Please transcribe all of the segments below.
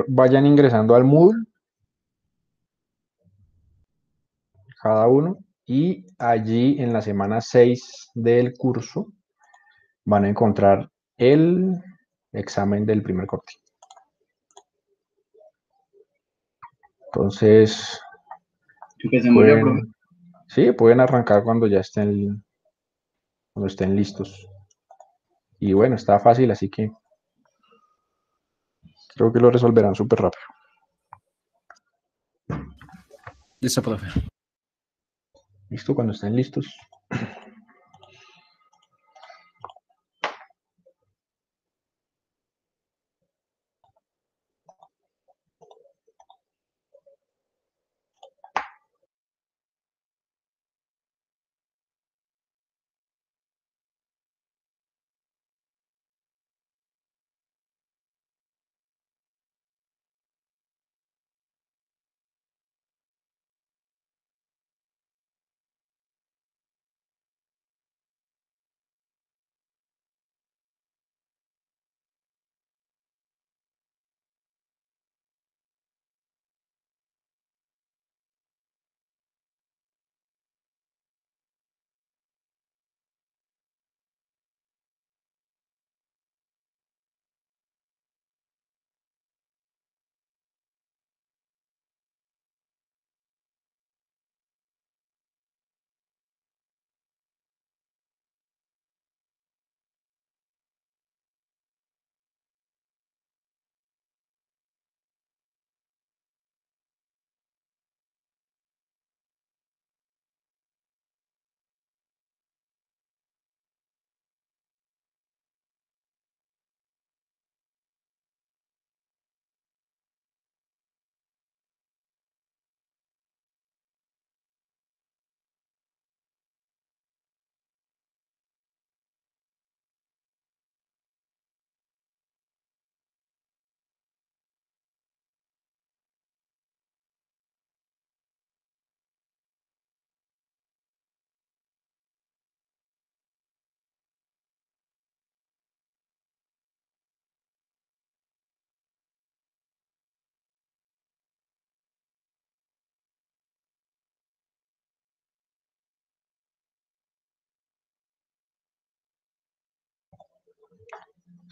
Vayan ingresando al Moodle cada uno y allí en la semana 6 del curso van a encontrar el examen del primer corte. Entonces, Empecemos ya, profe. pueden, sí, pueden arrancar cuando estén listos. Y bueno, está fácil, así que creo que lo resolverán súper rápido. Listo, profe. ¿Listo? Cuando estén listos.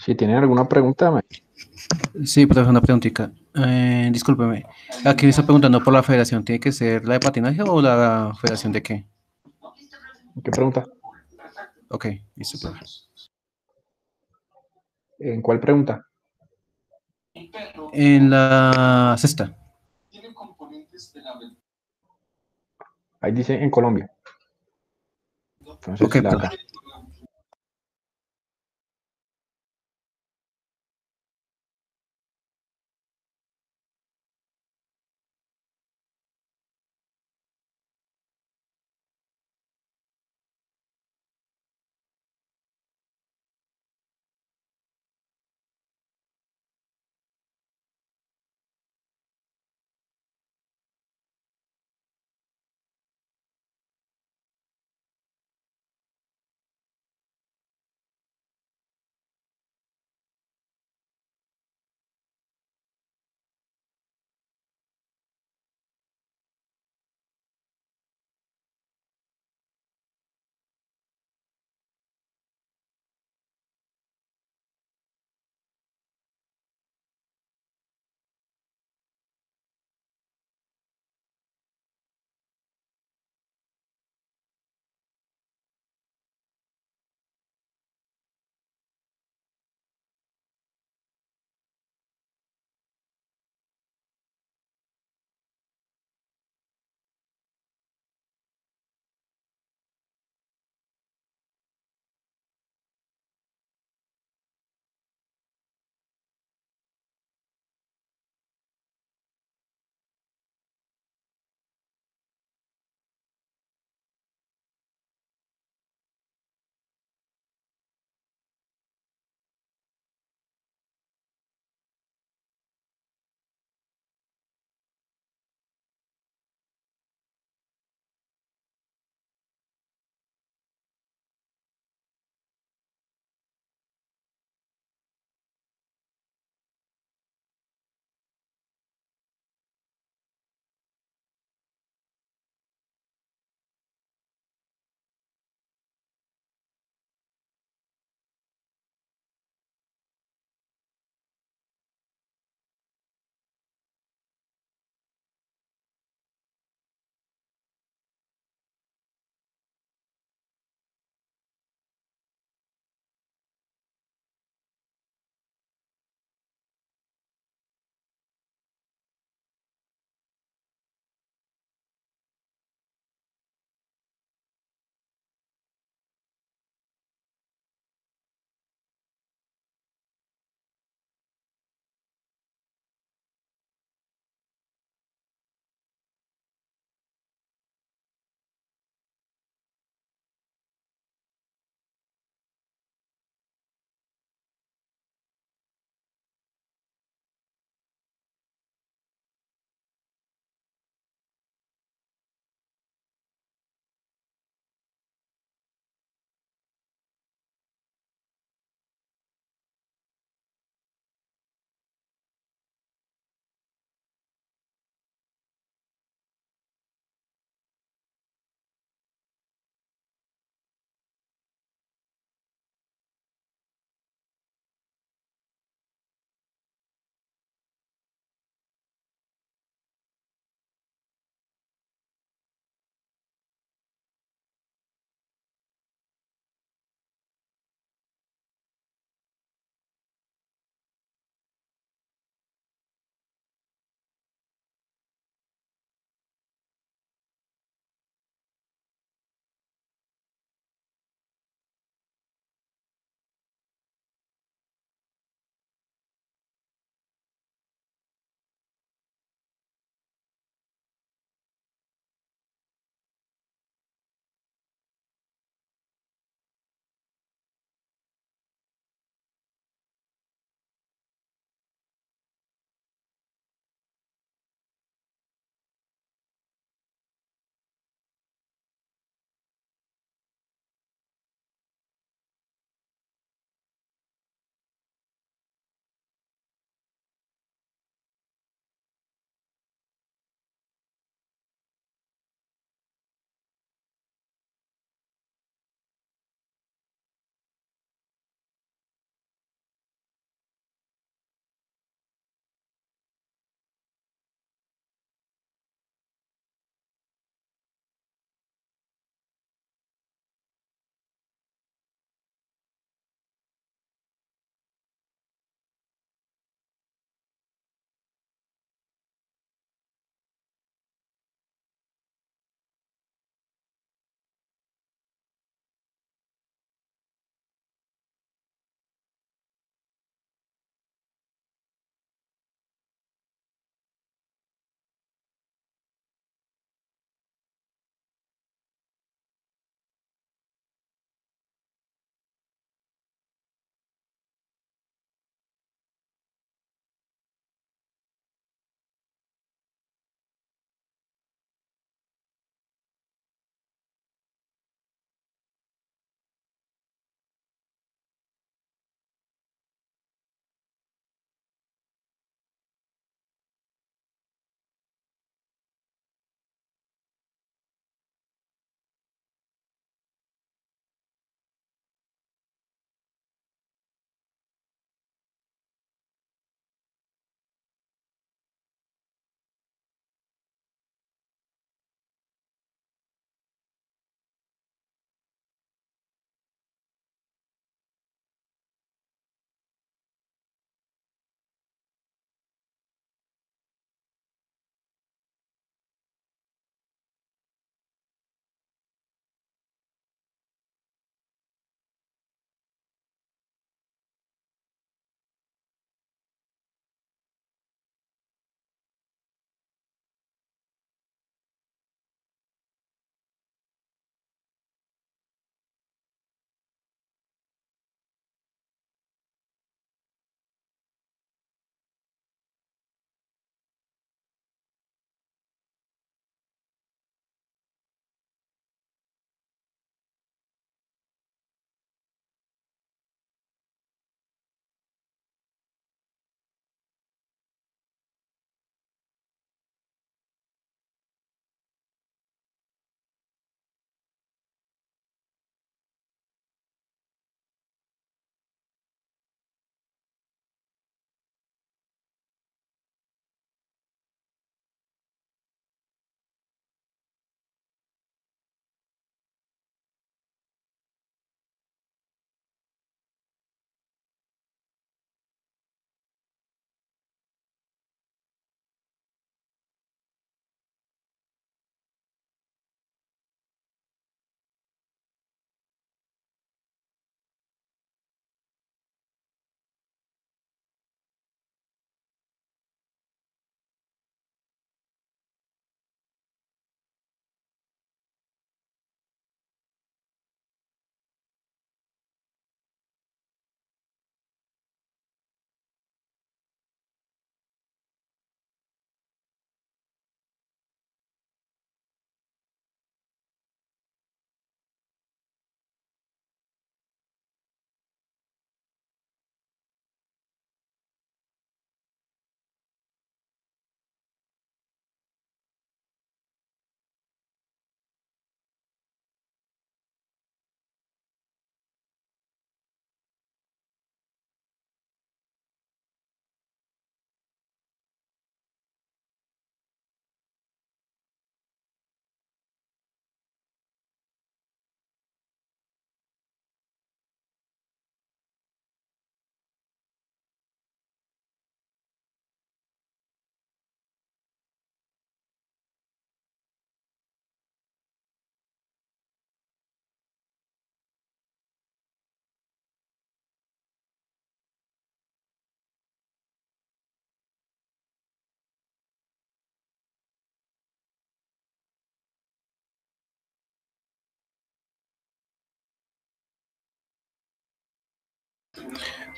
Si tienen alguna pregunta, Sí, profe, una preguntita. Discúlpeme. Aquí me está preguntando por la federación. ¿Tiene que ser la de patinaje o la federación de qué? ¿qué pregunta? Ok, listo, profe. ¿En cuál pregunta? En la sexta. Ahí dice en Colombia. Entonces, Ok, la profe. acá.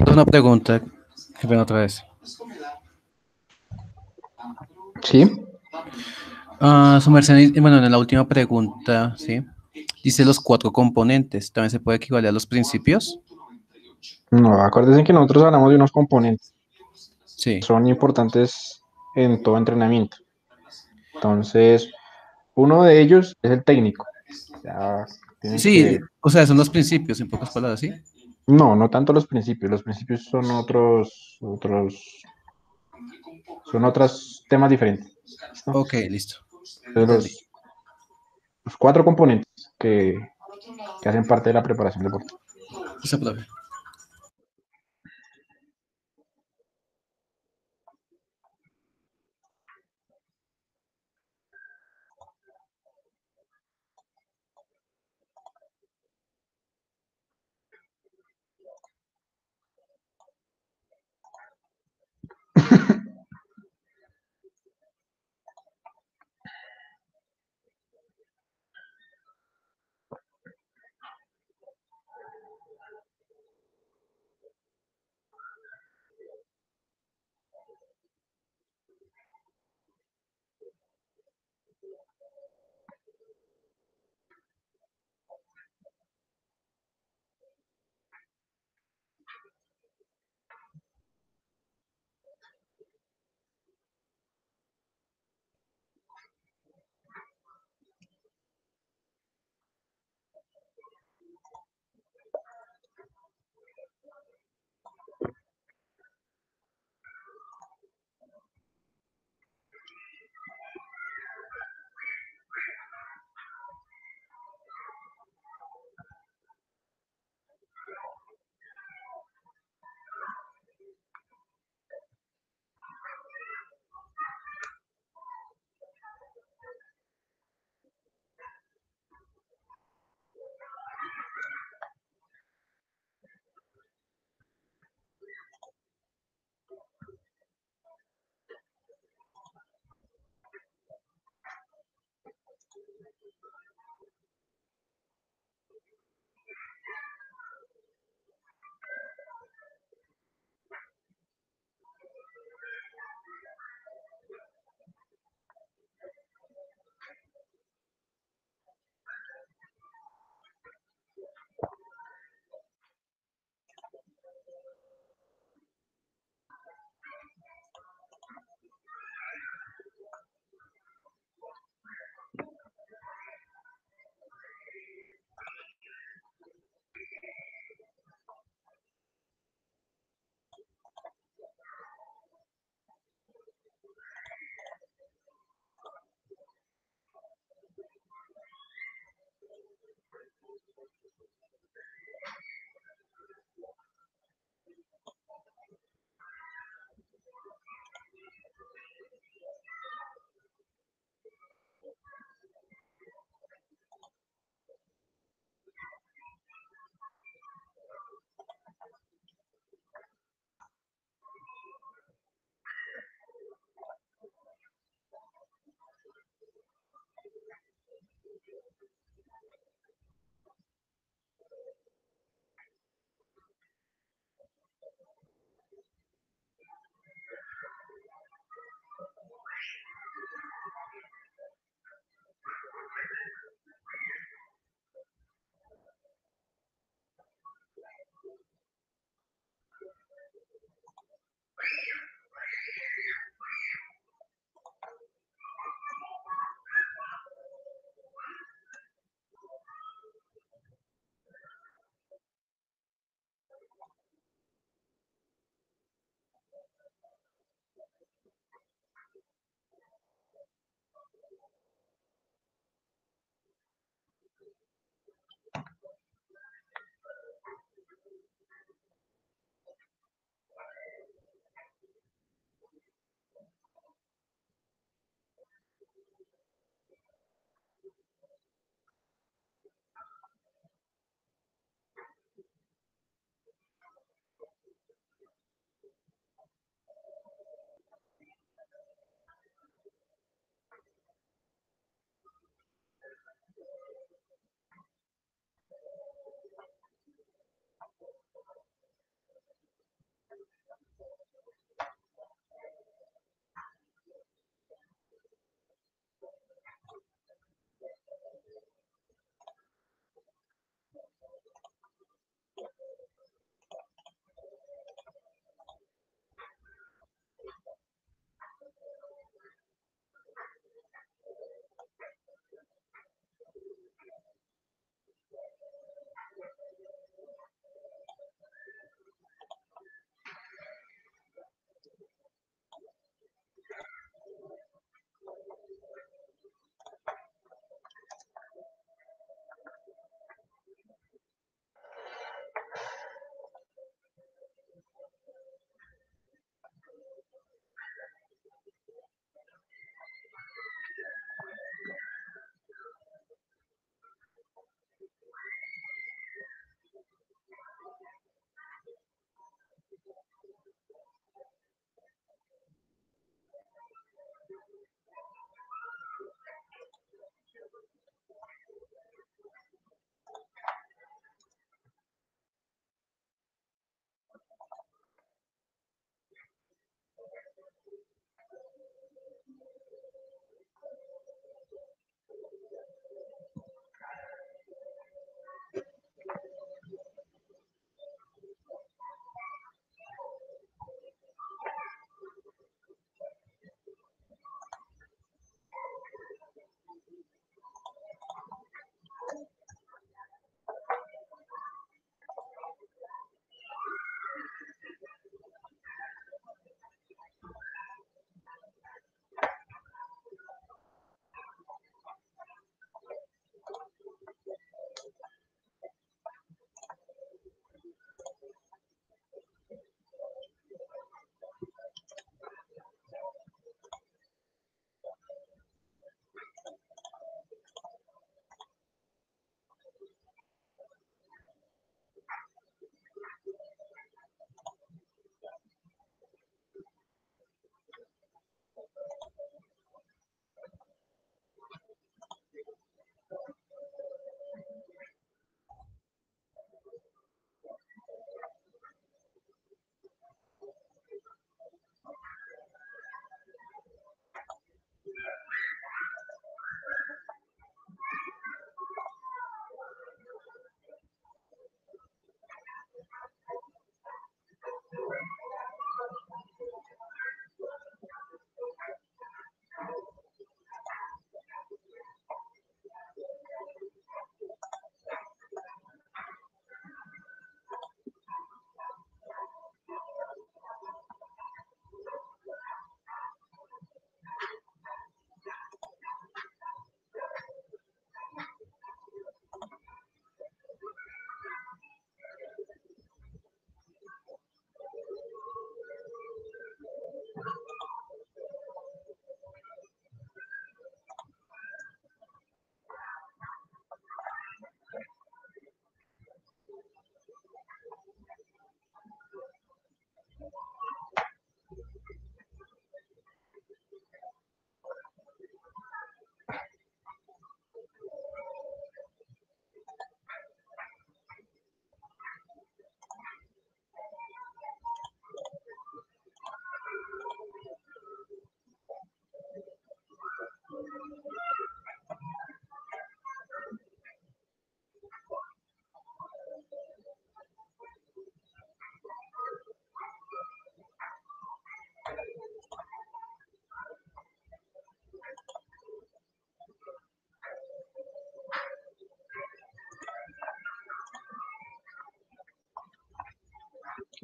Una pregunta, que ven otra vez. ¿Sí? Su merced, bueno, en la última pregunta, ¿sí? Dice los cuatro componentes. ¿También se puede equivaler a los principios? No, acuérdense que nosotros hablamos de unos componentes. Sí. Son importantes en todo entrenamiento. Entonces, uno de ellos es el técnico. Ya tienen Sí, que... o sea, son los principios, en pocas palabras, ¿sí? No, no tanto los principios. Los principios son son otros temas diferentes. ¿Listo? Ok, listo. Entonces, Entendí. los cuatro componentes que hacen parte de la preparación deportiva. Listo, profe.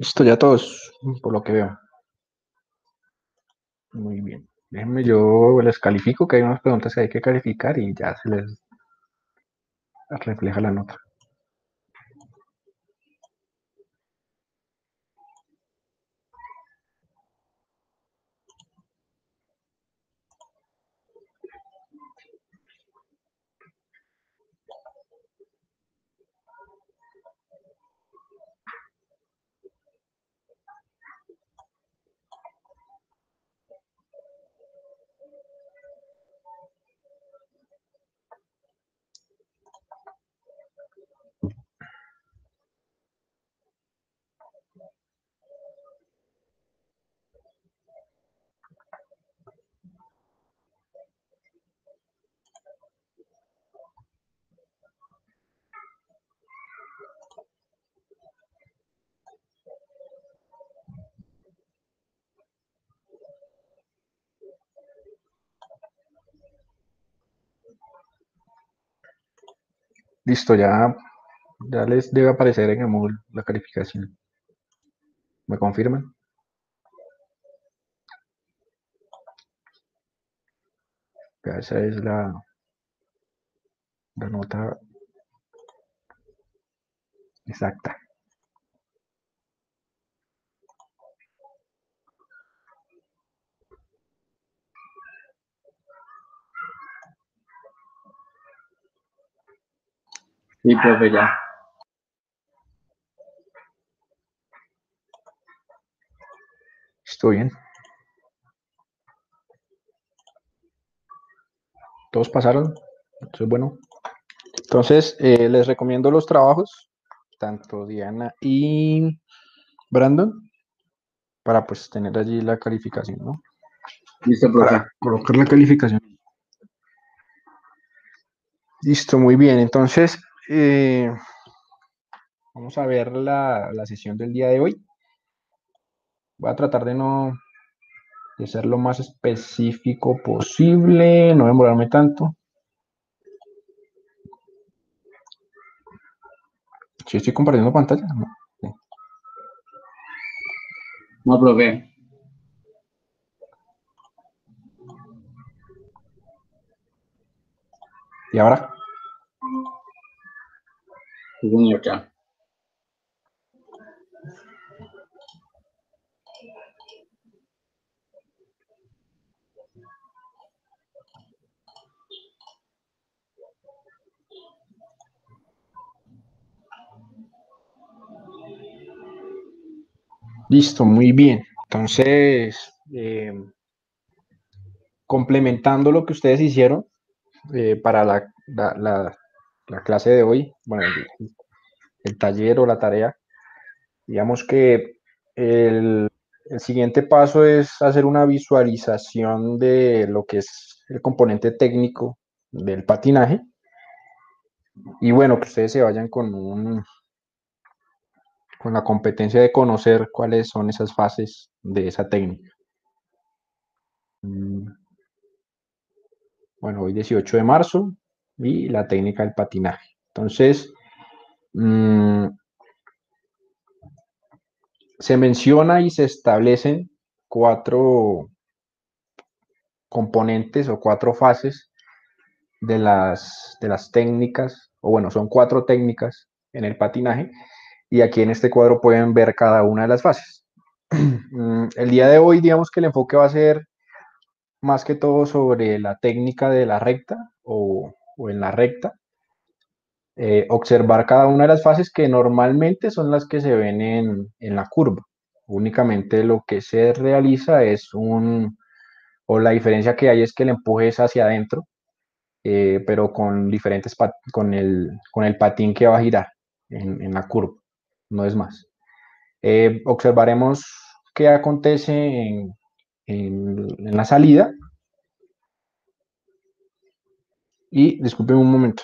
Listo, ya todos, por lo que veo. Muy bien. Déjenme, yo les califico, que hay unas preguntas que hay que calificar y ya se les refleja la nota. Listo, ya les debe aparecer en el Moodle la calificación. ¿Me confirman? Ya esa es la nota exacta. Sí, profe, ya. Estoy bien. ¿Todos pasaron? Eso es bueno. Entonces, les recomiendo los trabajos, tanto Diana y Brandon, para pues tener allí la calificación, ¿no? Listo, profe. Para colocar la calificación. Listo, muy bien. Entonces, vamos a ver la sesión del día de hoy. Voy a tratar de ser lo más específico posible, no demorarme tanto. Si estoy compartiendo pantalla, ¿no? Sí. No, profe. ¿Y ahora? Sí, señor, ya. Listo, muy bien. Entonces, complementando lo que ustedes hicieron para la clase de hoy, bueno, el taller o la tarea, digamos que el siguiente paso es hacer una visualización de lo que es el componente técnico del patinaje y bueno, que ustedes se vayan con la competencia de conocer cuáles son esas fases de esa técnica. Bueno, hoy 18 de marzo y la técnica del patinaje. Entonces, se menciona y se establecen cuatro componentes o cuatro fases de las técnicas, o bueno, son cuatro técnicas en el patinaje, y aquí en este cuadro pueden ver cada una de las fases. El día de hoy, digamos que el enfoque va a ser más que todo sobre la técnica de la recta o en la recta, observar cada una de las fases que normalmente son las que se ven en la curva. Únicamente lo que se realiza o la diferencia que hay es que el empuje es hacia adentro, pero con con el patín que va a girar en la curva, no es más. Observaremos qué acontece en la salida y disculpen un momento.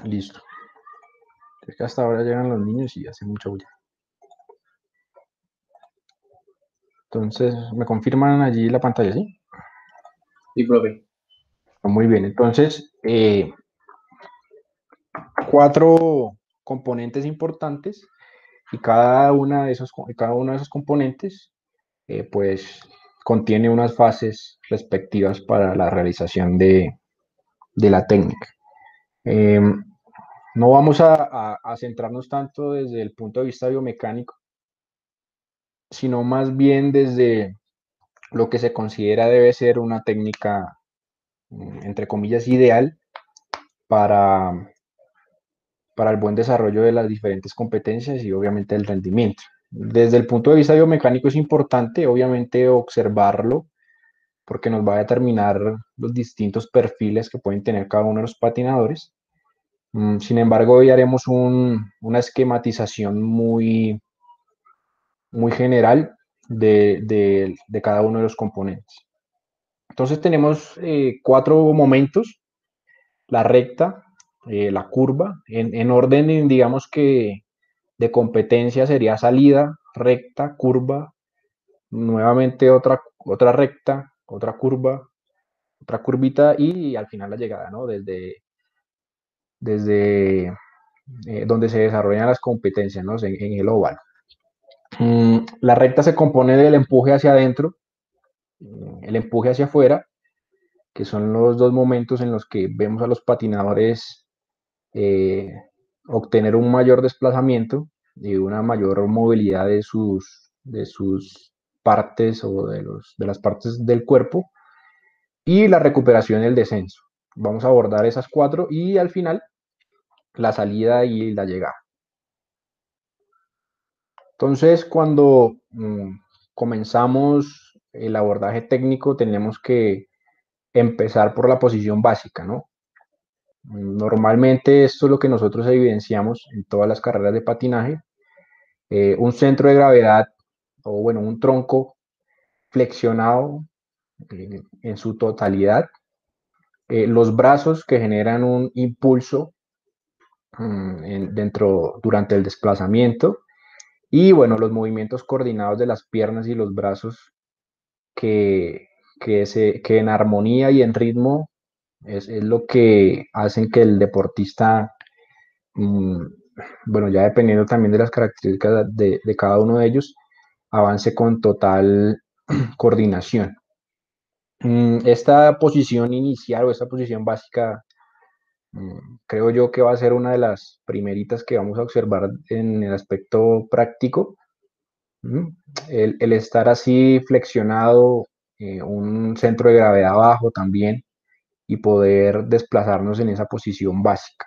Listo. Es que hasta ahora llegan los niños y hace mucha bulla. Entonces, ¿me confirman allí la pantalla, sí? Sí, profe. Muy bien. Entonces, 4 componentes importantes y cada uno de esos componentes, pues, contiene unas fases respectivas para la realización de la técnica. No vamos a centrarnos tanto desde el punto de vista biomecánico, sino más bien desde lo que se considera debe ser una técnica, entre comillas, ideal para, para el buen desarrollo de las diferentes competencias y obviamente el rendimiento. Desde el punto de vista biomecánico es importante, obviamente, observarlo porque nos va a determinar los distintos perfiles que pueden tener cada uno de los patinadores. Sin embargo, hoy haremos una esquematización muy general de cada uno de los componentes. Entonces tenemos 4 momentos: la recta, la curva, en orden, digamos que de competencia sería salida, recta, curva, nuevamente otra recta, otra curva, otra curvita y al final la llegada, ¿no? Desde donde se desarrollan las competencias, ¿no? En el óvalo. La recta se compone del empuje hacia adentro, el empuje hacia afuera, que son los dos momentos en los que vemos a los patinadores eh, obtener un mayor desplazamiento y una mayor movilidad de sus partes o de las partes del cuerpo, y la recuperación y el descenso. Vamos a abordar esas 4 y al final la salida y la llegada. Entonces, cuando comenzamos el abordaje técnico, tenemos que empezar por la posición básica, ¿no? Normalmente esto es lo que nosotros evidenciamos en todas las carreras de patinaje. Un centro de gravedad, o bueno, un tronco flexionado en su totalidad. Los brazos que generan un impulso durante el desplazamiento. Y bueno, los movimientos coordinados de las piernas y los brazos que en armonía y en ritmo es lo que hacen que el deportista, bueno, ya dependiendo también de las características de cada uno de ellos, avance con total coordinación. Esta posición inicial o esta posición básica, creo yo que va a ser una de las primeritas que vamos a observar en el aspecto práctico. El estar así flexionado, un centro de gravedad bajo también, y poder desplazarnos en esa posición básica.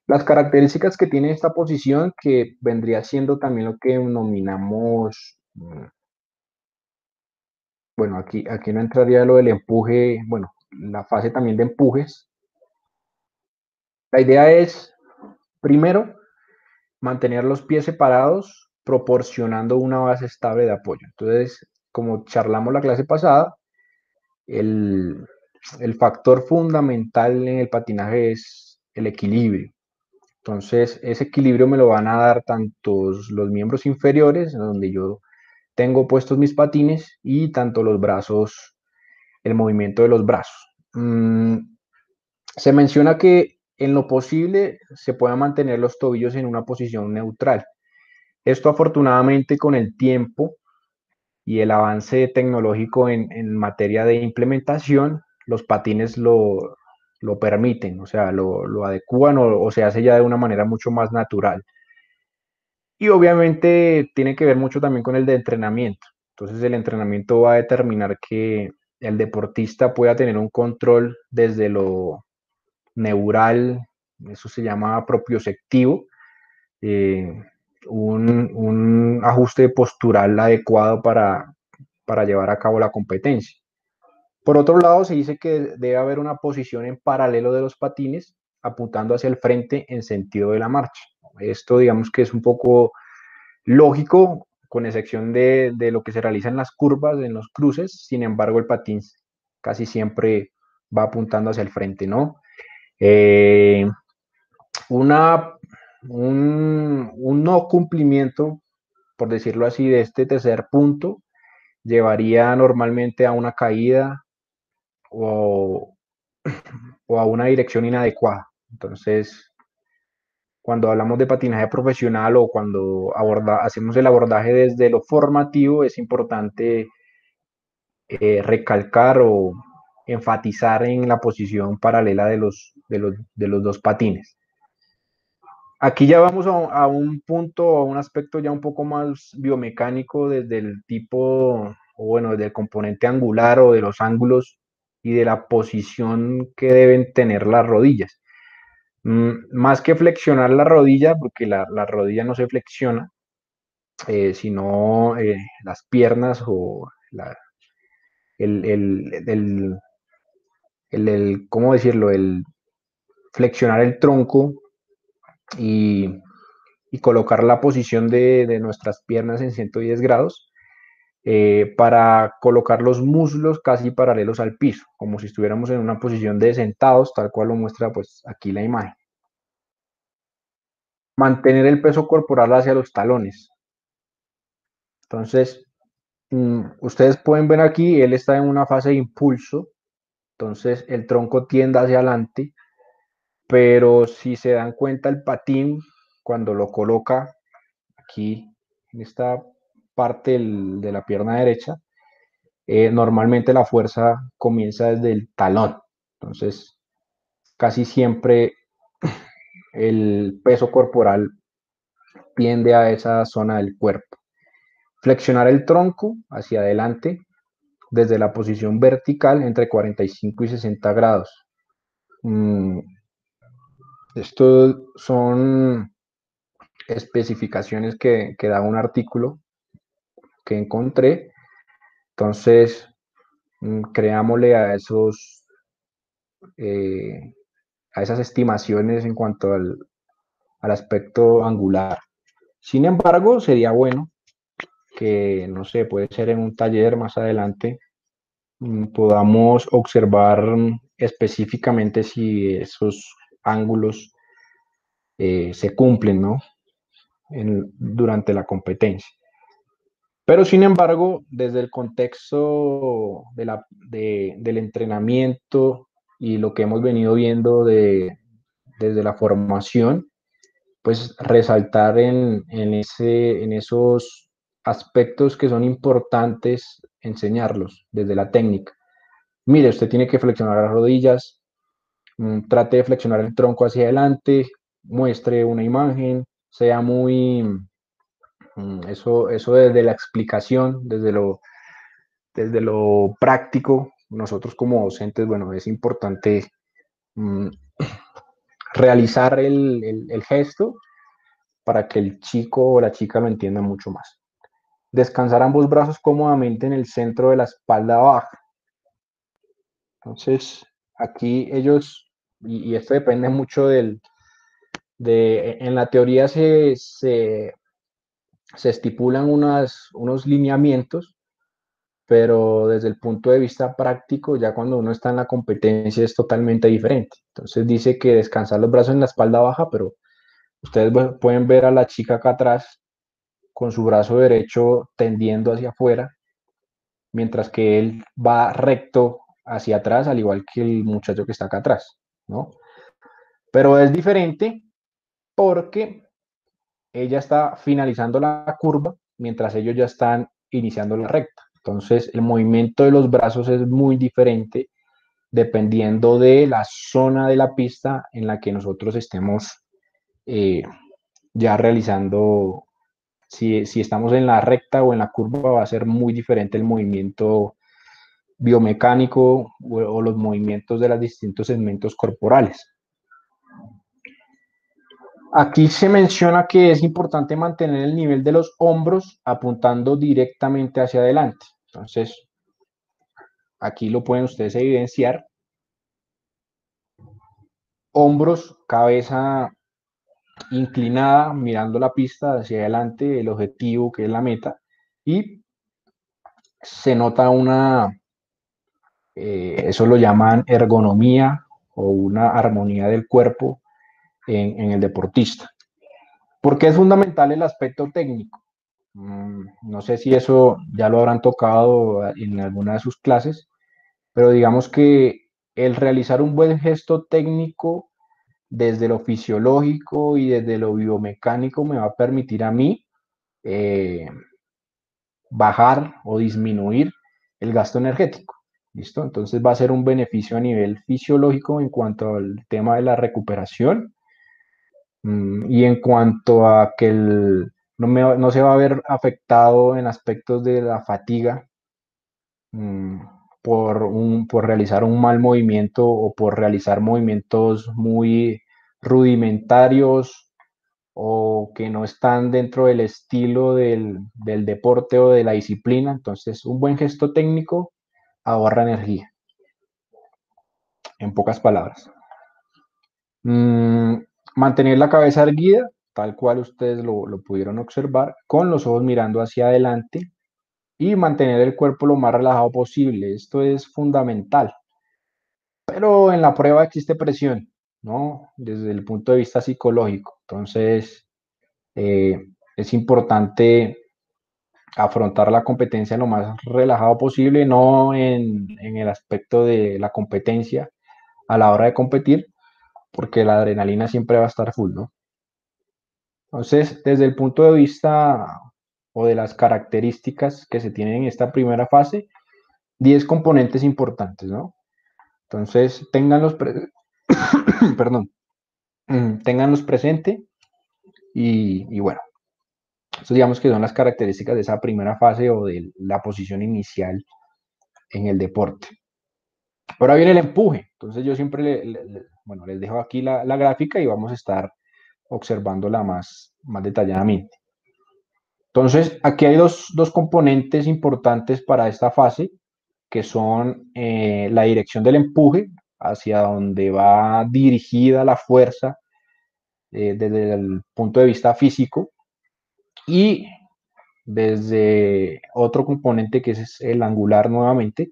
Las características que tiene esta posición, que vendría siendo también lo que denominamos, bueno, aquí no entraría lo del empuje, bueno, la fase también de empujes. La idea es, primero, mantener los pies separados, proporcionando una base estable de apoyo. Entonces, como charlamos la clase pasada, el, el factor fundamental en el patinaje es el equilibrio. Entonces, ese equilibrio me lo van a dar tanto los miembros inferiores, donde yo tengo puestos mis patines, y tanto los brazos, el movimiento de los brazos. Se menciona que en lo posible se puedan mantener los tobillos en una posición neutral. Esto, afortunadamente, con el tiempo y el avance tecnológico en materia de implementación, los patines lo permiten, o sea, lo adecúan o se hace ya de una manera mucho más natural. Y obviamente tiene que ver mucho también con el de entrenamiento. Entonces el entrenamiento va a determinar que el deportista pueda tener un control desde lo neural, eso se llama propioceptivo, eh, un ajuste postural adecuado para llevar a cabo la competencia. Por otro lado, se dice que debe haber una posición en paralelo de los patines, apuntando hacia el frente en sentido de la marcha. Esto, digamos que es un poco lógico, con excepción de lo que se realiza en las curvas, en los cruces. Sin embargo, el patín casi siempre va apuntando hacia el frente, ¿no? un no cumplimiento, por decirlo así, de este tercer punto llevaría normalmente a una caída o, o a una dirección inadecuada. Entonces, cuando hablamos de patinaje profesional o cuando hacemos el abordaje desde lo formativo, es importante recalcar o enfatizar en la posición paralela de los dos patines. Aquí ya vamos a un punto, a un aspecto ya un poco más biomecánico desde el tipo, o bueno, desde el componente angular o de los ángulos y de la posición que deben tener las rodillas. Más que flexionar la rodilla, porque la rodilla no se flexiona, sino las piernas o el, el, el, ¿cómo decirlo? El flexionar el tronco y, y colocar la posición de nuestras piernas en 110 grados para colocar los muslos casi paralelos al piso, como si estuviéramos en una posición de sentados, tal cual lo muestra pues aquí la imagen. Mantener el peso corporal hacia los talones. Entonces, ustedes pueden ver aquí, él está en una fase de impulso, entonces el tronco tiende hacia adelante, pero si se dan cuenta el patín, cuando lo coloca aquí en esta parte de la pierna derecha, normalmente la fuerza comienza desde el talón. Entonces, casi siempre el peso corporal tiende a esa zona del cuerpo. Flexionar el tronco hacia adelante desde la posición vertical entre 45 y 60 grados. Estos son especificaciones que da un artículo que encontré. Entonces, creámosle a esas estimaciones en cuanto al aspecto angular. Sin embargo, sería bueno que, no sé, puede ser en un taller más adelante, podamos observar específicamente si esos ángulos se cumplen, ¿no? Durante la competencia. Pero sin embargo, desde el contexto del entrenamiento y lo que hemos venido viendo desde la formación, pues resaltar en esos aspectos que son importantes enseñarlos desde la técnica. Mire, usted tiene que flexionar las rodillas, trate de flexionar el tronco hacia adelante, muestre una imagen, sea muy, eso desde la explicación, desde lo práctico, nosotros como docentes, bueno, es importante realizar el gesto para que el chico o la chica lo entienda mucho más. Descansar ambos brazos cómodamente en el centro de la espalda baja. Entonces, aquí ellos, y esto depende mucho en la teoría se estipulan unos lineamientos, pero desde el punto de vista práctico, ya cuando uno está en la competencia es totalmente diferente. Entonces dice que descansar los brazos en la espalda baja, pero ustedes pueden ver a la chica acá atrás con su brazo derecho tendiendo hacia afuera, mientras que él va recto hacia atrás, al igual que el muchacho que está acá atrás, ¿no? Pero es diferente porque ella está finalizando la curva, mientras ellos ya están iniciando la recta. Entonces, el movimiento de los brazos es muy diferente dependiendo de la zona de la pista en la que nosotros estemos ya realizando. Si estamos en la recta o en la curva, va a ser muy diferente el movimiento biomecánico o los movimientos de los distintos segmentos corporales. Aquí se menciona que es importante mantener el nivel de los hombros apuntando directamente hacia adelante. Entonces, aquí lo pueden ustedes evidenciar. Hombros, cabeza inclinada, mirando la pista hacia adelante, el objetivo que es la meta, y se nota eso lo llaman ergonomía o una armonía del cuerpo en el deportista. ¿Por qué es fundamental el aspecto técnico? No sé si eso ya lo habrán tocado en alguna de sus clases, pero digamos que el realizar un buen gesto técnico desde lo fisiológico y desde lo biomecánico me va a permitir a mí eh, bajar o disminuir el gasto energético. ¿Listo? Entonces va a ser un beneficio a nivel fisiológico en cuanto al tema de la recuperación y en cuanto a que no se va a ver afectado en aspectos de la fatiga mm, por realizar un mal movimiento o por realizar movimientos muy rudimentarios o que no están dentro del estilo del deporte o de la disciplina. Entonces, un buen gesto técnico ahorra energía, en pocas palabras. Mantener la cabeza erguida, tal cual ustedes lo pudieron observar, con los ojos mirando hacia adelante y mantener el cuerpo lo más relajado posible. Esto es fundamental. Pero en la prueba existe presión, ¿no? Desde el punto de vista psicológico. Entonces, es importante afrontar la competencia lo más relajado posible, no en el aspecto de la competencia a la hora de competir, porque la adrenalina siempre va a estar full, ¿no? Entonces, desde el punto de vista o de las características que se tienen en esta primera fase, 10 componentes importantes, ¿no? Entonces, perdón, ténganlos presente y bueno, eso digamos que son las características de esa primera fase o de la posición inicial en el deporte. Ahora viene el empuje. Entonces yo siempre bueno, les dejo aquí la gráfica y vamos a estar observándola más detalladamente. Entonces, aquí hay dos componentes importantes para esta fase, que son la dirección del empuje, hacia donde va dirigida la fuerza desde el punto de vista físico, y desde otro componente que es el angular nuevamente,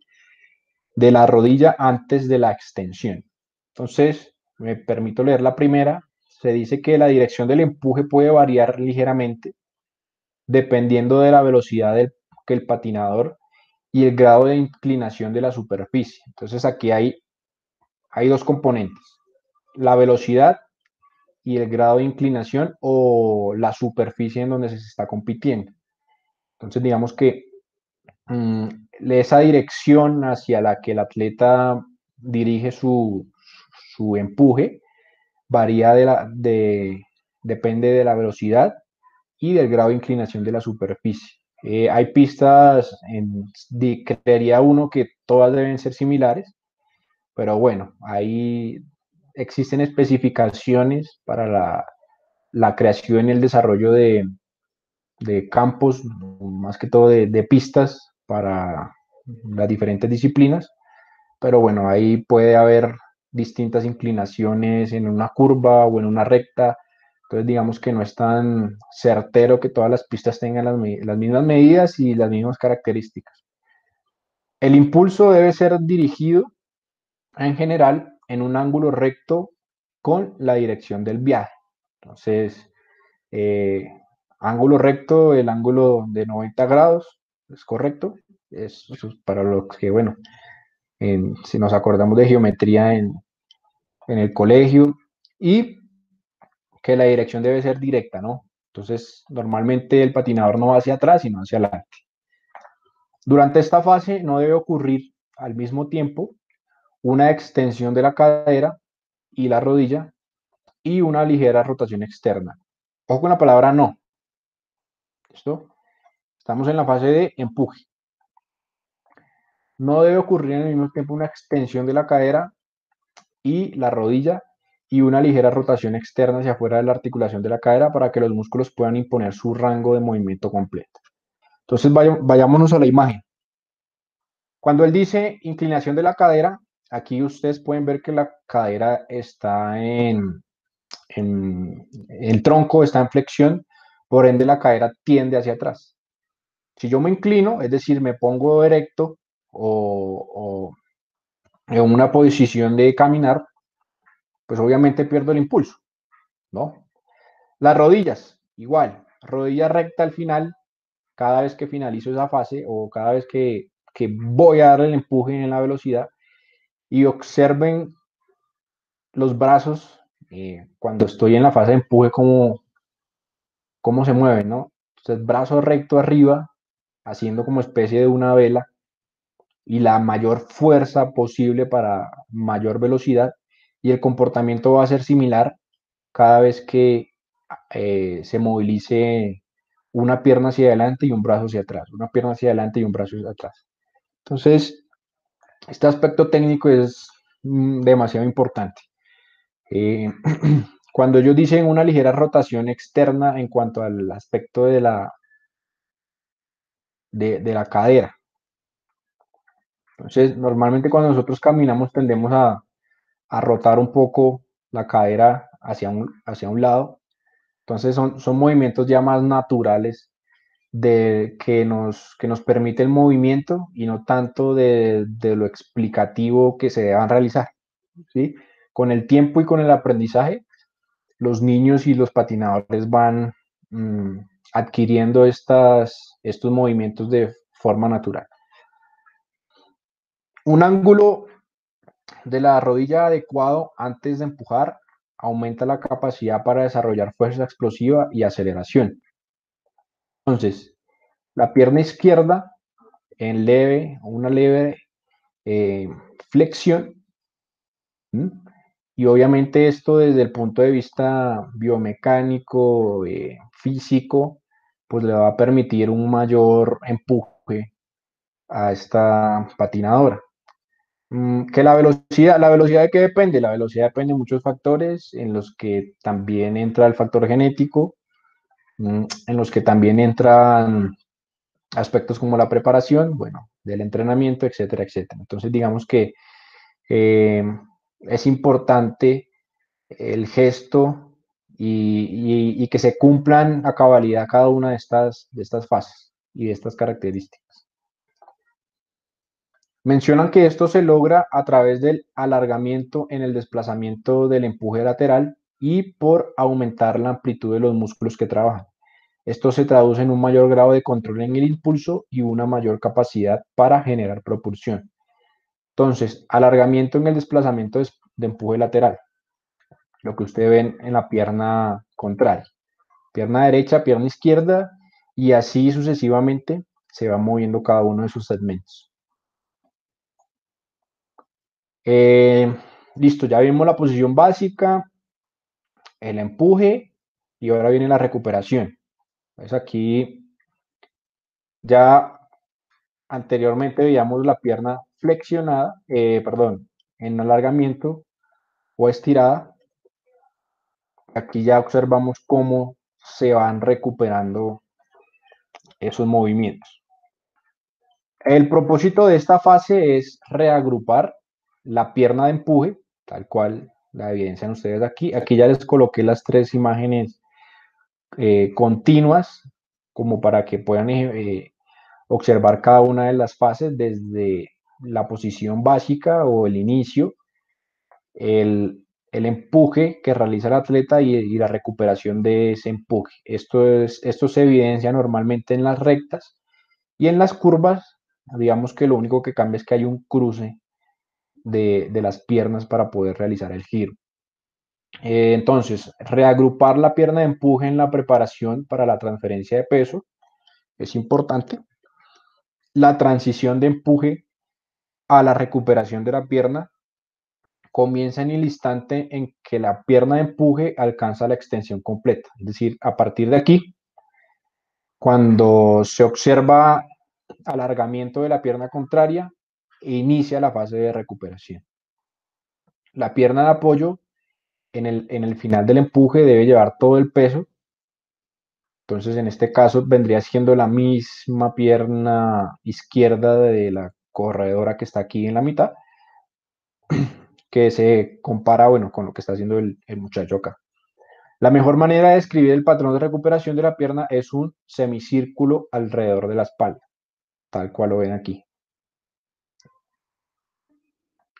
de la rodilla antes de la extensión. Entonces, me permito leer la primera. Se dice que la dirección del empuje puede variar ligeramente dependiendo de la velocidad que el patinador y el grado de inclinación de la superficie. Entonces, aquí hay dos componentes, la velocidad y el grado de inclinación o la superficie en donde se está compitiendo. Entonces, digamos que esa dirección hacia la que el atleta dirige su empuje varía depende de la velocidad y del grado de inclinación de la superficie. Hay pistas, creería uno que todas deben ser similares, pero bueno, ahí existen especificaciones para la creación y el desarrollo de campos, más que todo de pistas para las diferentes disciplinas, pero bueno, ahí puede haber distintas inclinaciones en una curva o en una recta, entonces digamos que no es tan certero que todas las pistas tengan las mismas medidas y las mismas características. El impulso debe ser dirigido en general en un ángulo recto con la dirección del viaje. Entonces, ángulo recto, el ángulo de 90 grados, es correcto. Eso es para los que, bueno, si nos acordamos de geometría en el colegio, y que la dirección debe ser directa, ¿no? Entonces, normalmente el patinador no va hacia atrás, sino hacia adelante. Durante esta fase no debe ocurrir al mismo tiempo una extensión de la cadera y la rodilla y una ligera rotación externa. Ojo con la palabra no. ¿Listo? Estamos en la fase de empuje. No debe ocurrir al mismo tiempo una extensión de la cadera y la rodilla y una ligera rotación externa hacia afuera de la articulación de la cadera para que los músculos puedan imponer su rango de movimiento completo. Entonces vayámonos a la imagen. Cuando él dice inclinación de la cadera, aquí ustedes pueden ver que la cadera está el tronco está en flexión, por ende la cadera tiende hacia atrás. Si yo me inclino, es decir, me pongo erecto o en una posición de caminar, pues obviamente pierdo el impulso. ¿no? Las rodillas, igual, rodilla recta al final, cada vez que finalizo esa fase o cada vez que voy a dar el empuje en la velocidad, y observen los brazos cuando estoy en la fase de empuje, cómo se mueven, ¿no? Entonces, brazo recto arriba, haciendo como especie de una vela y la mayor fuerza posible para mayor velocidad, y el comportamiento va a ser similar cada vez que se movilice una pierna hacia adelante y un brazo hacia atrás, una pierna hacia adelante y un brazo hacia atrás. Entonces, este aspecto técnico es demasiado importante. Eh, Cuando ellos dicen una ligera rotación externa en cuanto al aspecto de la cadera. Entonces, normalmente cuando nosotros caminamos tendemos a rotar un poco la cadera hacia un lado. Entonces, son movimientos ya más naturales que nos permite el movimiento y no tanto de lo explicativo que se deban realizar, ¿sí? Con el tiempo y con el aprendizaje, los niños y los patinadores van mm, adquiriendo estos movimientos de forma natural. Un ángulo de la rodilla adecuado antes de empujar aumenta la capacidad para desarrollar fuerza explosiva y aceleración. Entonces, la pierna izquierda una leve flexión, ¿m? Y obviamente esto desde el punto de vista biomecánico, físico, pues le va a permitir un mayor empuje a esta patinadora. Que la velocidad de qué depende? La velocidad depende de muchos factores en los que también entra el factor genético, en los que también entran aspectos como la preparación, bueno, del entrenamiento, etcétera, etcétera. Entonces, digamos que eh, es importante el gesto y que se cumplan a cabalidad cada una de estas fases y de estas características. Mencionan que esto se logra a través del alargamiento en el desplazamiento del empuje lateral y por aumentar la amplitud de los músculos que trabajan. Esto se traduce en un mayor grado de control en el impulso y una mayor capacidad para generar propulsión. Entonces, alargamiento en el desplazamiento de empuje lateral, lo que ustedes ven en la pierna contraria. Pierna derecha, pierna izquierda, y así sucesivamente se va moviendo cada uno de sus segmentos. Listo, ya vimos la posición básica, el empuje, y ahora viene la recuperación. Entonces aquí ya anteriormente veíamos la pierna flexionada, en alargamiento o estirada. Aquí ya observamos cómo se van recuperando esos movimientos. El propósito de esta fase es reagrupar la pierna de empuje, tal cual la evidencian ustedes aquí. Aquí ya les coloqué las tres imágenes continuas, como para que puedan observar cada una de las fases desde la posición básica o el inicio, el empuje que realiza el atleta y la recuperación de ese empuje. Esto se evidencia normalmente en las rectas y en las curvas. Digamos que lo único que cambia es que hay un cruce de las piernas para poder realizar el giro. Entonces, reagrupar la pierna de empuje en la preparación para la transferencia de peso es importante. La transición de empuje a la recuperación de la pierna comienza en el instante en que la pierna de empuje alcanza la extensión completa. Es decir, a partir de aquí, cuando se observa alargamiento de la pierna contraria, inicia la fase de recuperación. La pierna de apoyo en el final del empuje debe llevar todo el peso. Entonces, en este caso, vendría siendo la misma pierna izquierda de la corredora que está aquí en la mitad, que se compara, bueno, con lo que está haciendo el muchacho acá. La mejor manera de describir el patrón de recuperación de la pierna es un semicírculo alrededor de la espalda, tal cual lo ven aquí.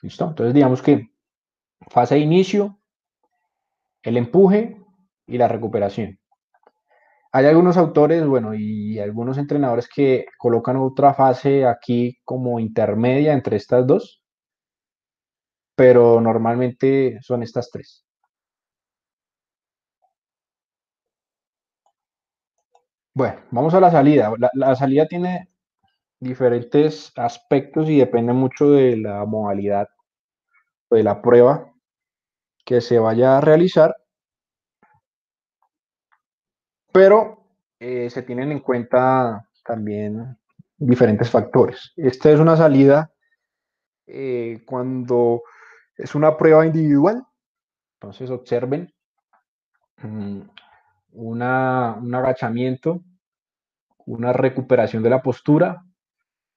¿Listo? Entonces, digamos que fase de inicio, el empuje, y la recuperación. Hay algunos autores, bueno, y algunos entrenadores que colocan otra fase aquí como intermedia entre estas dos, pero normalmente son estas tres. Bueno, vamos a la salida. La salida tiene diferentes aspectos y depende mucho de la modalidad o de la prueba que se vaya a realizar, pero se tienen en cuenta también diferentes factores. Esta es una salida cuando es una prueba individual, entonces observen mm, un agachamiento, una recuperación de la postura,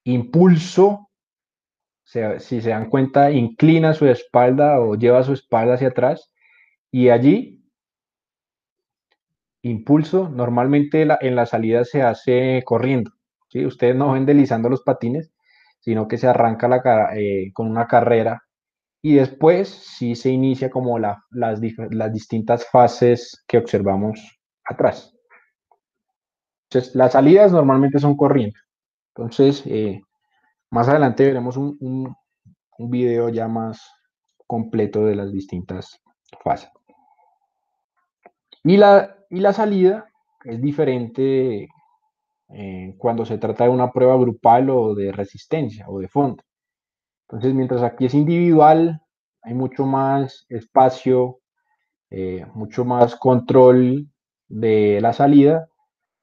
impulso, si se dan cuenta, inclina su espalda o lleva su espalda hacia atrás y allí impulso, normalmente en la salida se hace corriendo, ¿sí? Ustedes no ven deslizando los patines, sino que se arranca con una carrera y después sí se inicia como las distintas fases que observamos atrás. Entonces, las salidas normalmente son corriendo. Entonces, más adelante veremos un video ya más completo de las distintas fases. Y la salida es diferente cuando se trata de una prueba grupal o de resistencia o de fondo. Entonces, mientras aquí es individual, hay mucho más espacio, mucho más control de la salida.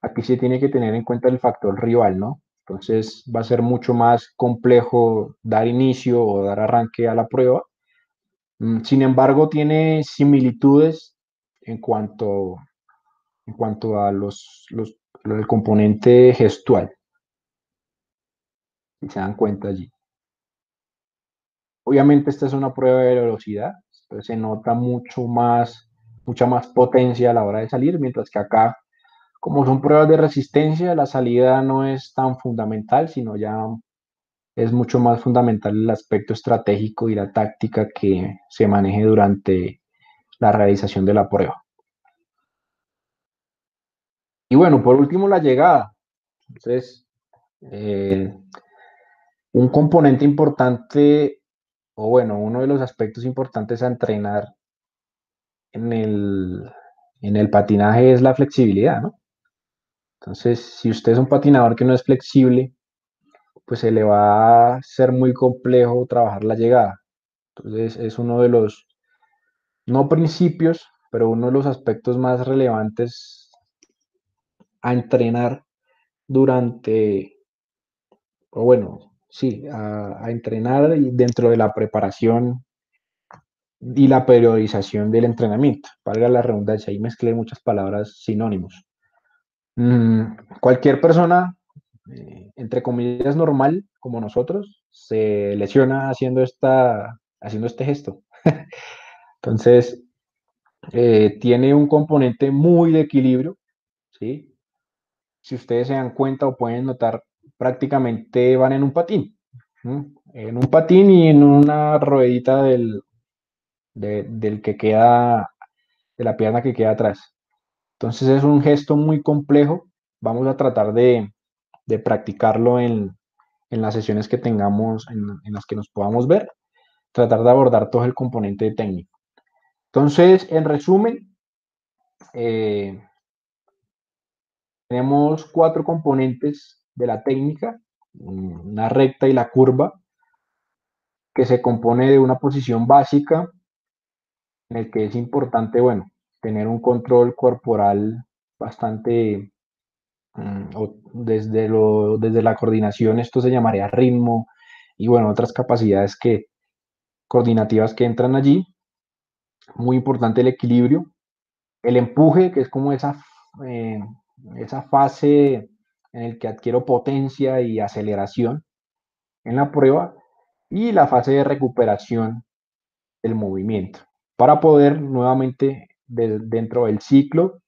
Aquí se tiene que tener en cuenta el factor rival, ¿no? Entonces va a ser mucho más complejo dar inicio o dar arranque a la prueba. Sin embargo, tiene similitudes en cuanto, en cuanto a el componente gestual, si se dan cuenta allí. Obviamente esta es una prueba de velocidad, entonces se nota mucha más potencia a la hora de salir, mientras que acá, como son pruebas de resistencia, la salida no es tan fundamental, sino ya es mucho más fundamental el aspecto estratégico y la táctica que se maneje durante la realización de la prueba. Y bueno, por último, la llegada. Entonces, eh, un componente importante, o bueno, uno de los aspectos importantes a entrenar en el patinaje es la flexibilidad, ¿no? Entonces, si usted es un patinador que no es flexible, pues se le va a ser muy complejo trabajar la llegada. Entonces, es uno de los, no principios, pero uno de los aspectos más relevantes a entrenar durante, o bueno, sí, a entrenar dentro de la preparación y la periodización del entrenamiento. Valga la redundancia, ahí mezclé muchas palabras sinónimos. Cualquier persona, entre comillas, normal, como nosotros, se lesiona haciendo este gesto. Entonces, tiene un componente muy de equilibrio, ¿sí? Si ustedes se dan cuenta o pueden notar, prácticamente van en un patín. En un patín y en una ruedita del que queda, de la pierna que queda atrás. Entonces es un gesto muy complejo. Vamos a tratar de practicarlo en las sesiones que tengamos, en las que nos podamos ver, tratar de abordar todo el componente técnico. Entonces, en resumen, eh, tenemos 4 componentes de la técnica, una recta y la curva, que se compone de una posición básica en el que es importante, bueno, tener un control corporal bastante, desde la coordinación, esto se llamaría ritmo, y bueno, otras capacidades coordinativas que entran allí. Muy importante el equilibrio, el empuje, que es como eh, esa fase en el que adquiero potencia y aceleración en la prueba, y la fase de recuperación del movimiento, para poder nuevamente dentro del ciclo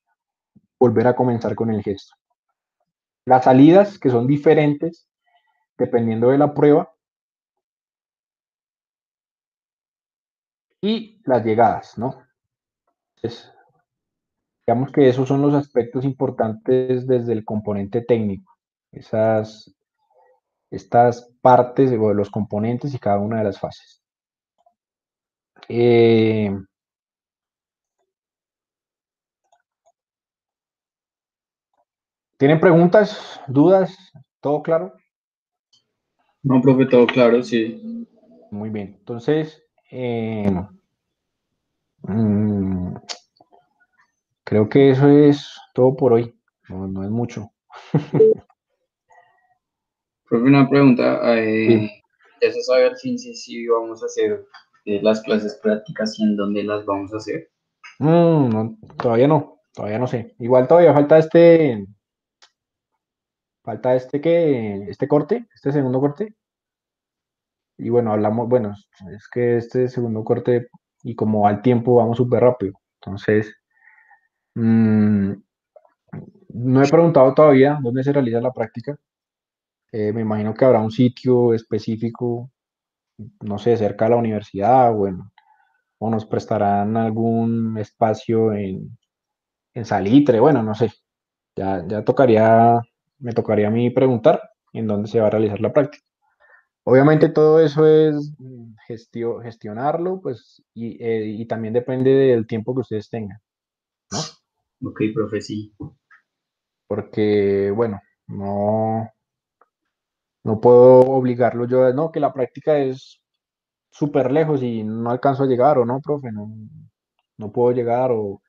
volver a comenzar con el gesto. Las salidas, que son diferentes dependiendo de la prueba, y las llegadas, ¿no? Entonces, Digamos que esos son los aspectos importantes desde el componente técnico. Estas partes o los componentes y cada una de las fases. Eh, ¿Tienen preguntas, dudas? ¿Todo claro? No, profe, todo claro, sí. Muy bien. Entonces, mm, creo que eso es todo por hoy. No, no es mucho. Profe, una pregunta. Sí. ¿Ya se sabe al fin si vamos a hacer las clases prácticas y en dónde las vamos a hacer? No, todavía no sé. Igual todavía falta este corte, este segundo corte. Y bueno, hablamos, bueno, es que este segundo corte y como al tiempo vamos súper rápido. Entonces, mm, no he preguntado todavía dónde se realiza la práctica. Me imagino que habrá un sitio específico, no sé, cerca de la universidad o nos prestarán algún espacio en Salitre, bueno, no sé. Ya me tocaría a mí preguntar en dónde se va a realizar la práctica. Obviamente todo eso es gestionarlo, pues, y también depende del tiempo que ustedes tengan, ¿no? Ok, profe, sí. Porque, bueno, no puedo obligarlo yo, no, que la práctica es súper lejos y no alcanzo a llegar, o no, profe, no puedo llegar, o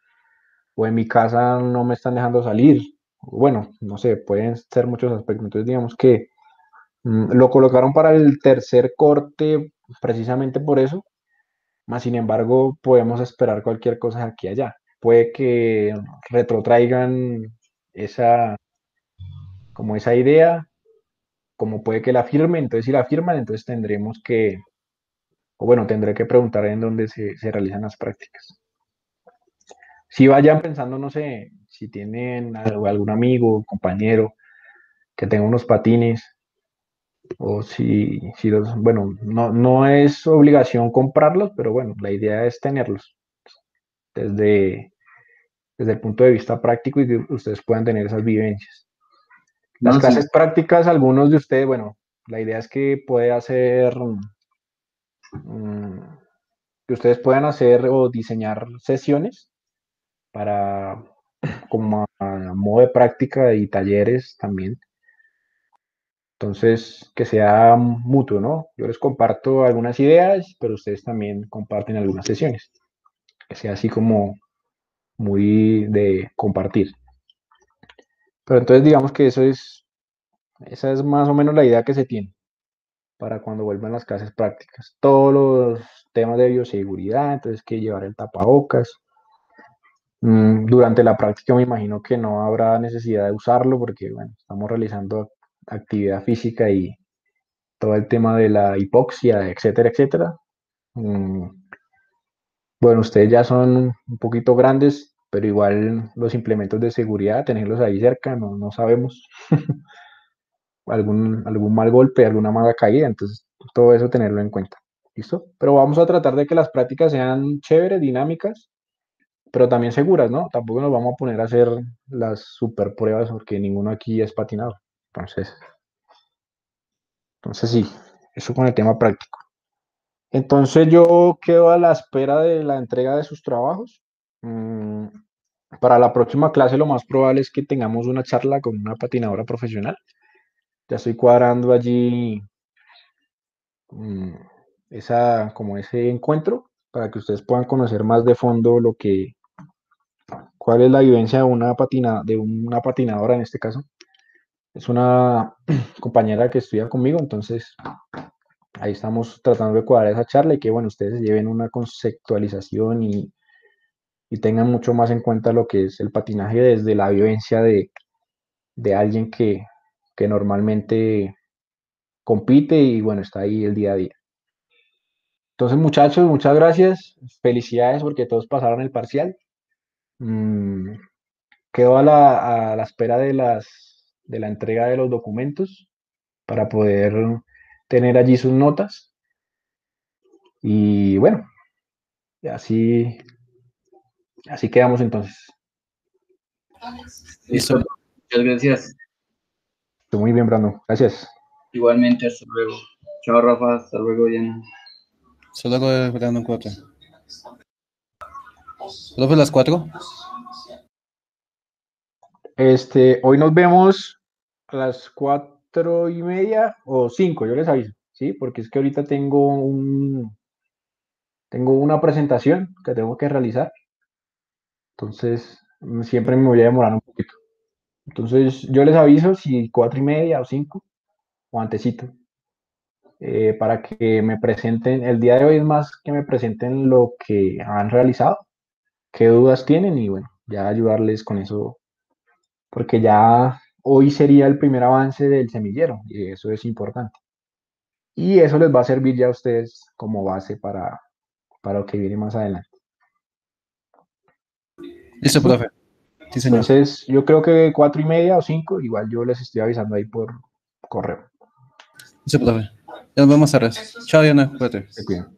en mi casa no me están dejando salir. Bueno, no sé, pueden ser muchos aspectos. Entonces, digamos que lo colocaron para el tercer corte precisamente por eso. Más sin embargo, podemos esperar cualquier cosa de aquí a allá. Puede que retrotraigan esa, como esa idea, como puede que la firmen. Entonces, si la firman, entonces o bueno, tendré que preguntar en dónde se realizan las prácticas. Si vayan pensando, no sé, si tienen algún amigo, compañero que tenga unos patines, o si bueno, no es obligación comprarlos, pero bueno, la idea es tenerlos desde, desde el punto de vista práctico y que ustedes puedan tener esas vivencias. Las No, clases sí. prácticas, algunos de ustedes, bueno, la idea es que que ustedes puedan hacer o diseñar sesiones para como a modo de práctica y talleres también. Entonces, que sea mutuo, ¿no? Yo les comparto algunas ideas, pero ustedes también comparten algunas sesiones. Que sea así como muy de compartir. Pero entonces digamos que esa es más o menos la idea que se tiene para cuando vuelvan las clases prácticas. Todos los temas de bioseguridad, entonces que llevar el tapabocas. Durante la práctica me imagino que no habrá necesidad de usarlo porque, bueno, estamos realizando actividad física y todo el tema de la hipoxia, etcétera, etcétera. Mm, Bueno, ustedes ya son un poquito grandes, pero igual los implementos de seguridad, tenerlos ahí cerca, no sabemos. Algún mal golpe, alguna mala caída, entonces todo eso tenerlo en cuenta. ¿Listo? Pero vamos a tratar de que las prácticas sean chéveres, dinámicas, pero también seguras, ¿no? Tampoco nos vamos a poner a hacer las super pruebas porque ninguno aquí es patinado. Entonces, entonces sí, eso con el tema práctico. Entonces yo quedo a la espera de la entrega de sus trabajos. Mm, para la próxima clase lo más probable es que tengamos una charla con una patinadora profesional. Ya estoy cuadrando allí mm, como ese encuentro para que ustedes puedan conocer más de fondo cuál es la vivencia de una patinadora en este caso. Es una compañera que estudia conmigo, entonces ahí estamos tratando de cuadrar esa charla y que bueno, ustedes se lleven una conceptualización y tengan mucho más en cuenta lo que es el patinaje desde la vivencia de alguien que normalmente compite y bueno, está ahí el día a día. Entonces, muchachos, muchas gracias. Felicidades porque todos pasaron el parcial. Mm, Quedo a la espera de la entrega de los documentos para poder tener allí sus notas. Y bueno, así, así quedamos entonces. Listo. Muchas gracias. Muy bien, Brandon. Gracias. Igualmente, hasta luego. Chao, Rafa, hasta luego, Diana. Solo hago de Brandon 4. ¿Profe, las 4? Hoy nos vemos a las 4:30 o 5, yo les aviso, ¿sí? Porque es que ahorita tengo una presentación que tengo que realizar, entonces siempre me voy a demorar un poquito. Entonces yo les aviso si 4:30 o 5 o antesito, para que me presenten. El día de hoy es más que me presenten lo que han realizado, qué dudas tienen y bueno, ya ayudarles con eso, porque ya hoy sería el primer avance del semillero y eso es importante. Y eso les va a servir ya a ustedes como base para lo que viene más adelante. Listo, profe. Sí, señor. Entonces, yo creo que 4:30 o 5, igual yo les estoy avisando ahí por correo. Listo, profe. Ya nos vemos más tarde. Chao, Diana. Cuídate. Se cuidan.